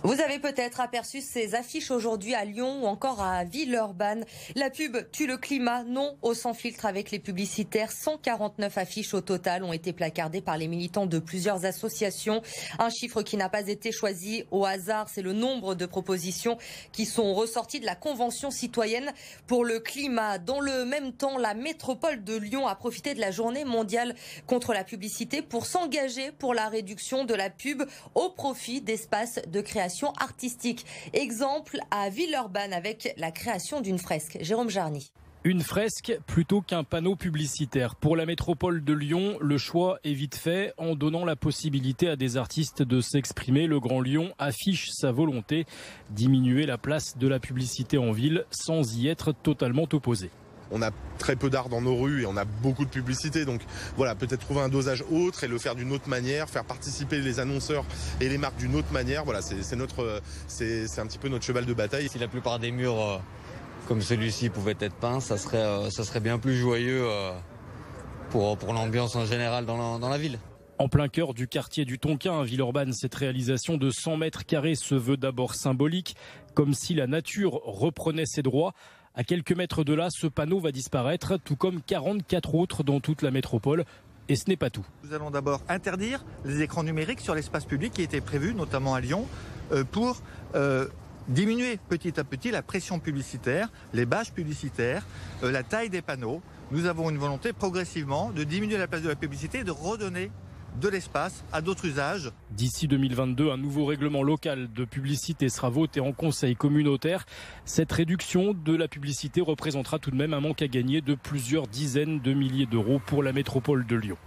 Vous avez peut-être aperçu ces affiches aujourd'hui à Lyon ou encore à Villeurbanne. La pub tue le climat, non au sans filtre avec les publicitaires. 149 affiches au total ont été placardées par les militants de plusieurs associations. Un chiffre qui n'a pas été choisi au hasard, c'est le nombre de propositions qui sont ressorties de la Convention citoyenne pour le climat. Dans le même temps, la métropole de Lyon a profité de la journée mondiale contre la publicité pour s'engager pour la réduction de la pub au profit d'espaces de création artistique. Exemple à Villeurbanne avec la création d'une fresque. Jérôme Jarny. Une fresque plutôt qu'un panneau publicitaire. Pour la métropole de Lyon, le choix est vite fait. En donnant la possibilité à des artistes de s'exprimer, le Grand Lyon affiche sa volonté: diminuer la place de la publicité en ville sans y être totalement opposé. On a très peu d'art dans nos rues et on a beaucoup de publicité, donc voilà, peut-être trouver un dosage autre et le faire d'une autre manière, faire participer les annonceurs et les marques d'une autre manière. Voilà, c'est un petit peu notre cheval de bataille. Si la plupart des murs comme celui-ci pouvaient être peints, ça serait bien plus joyeux pour l'ambiance en général dans la ville. En plein cœur du quartier du Tonkin à Villeurbanne, cette réalisation de 100 mètres carrés se veut d'abord symbolique, comme si la nature reprenait ses droits. À quelques mètres de là, ce panneau va disparaître, tout comme 44 autres dans toute la métropole. Et ce n'est pas tout. Nous allons d'abord interdire les écrans numériques sur l'espace public qui était prévu, notamment à Lyon, pour diminuer petit à petit la pression publicitaire, les bâches publicitaires, la taille des panneaux. Nous avons une volonté progressivement de diminuer la place de la publicité et de redonner de l'espace à d'autres usages. D'ici 2022, un nouveau règlement local de publicité sera voté en conseil communautaire. Cette réduction de la publicité représentera tout de même un manque à gagner de plusieurs dizaines de milliers d'euros pour la métropole de Lyon.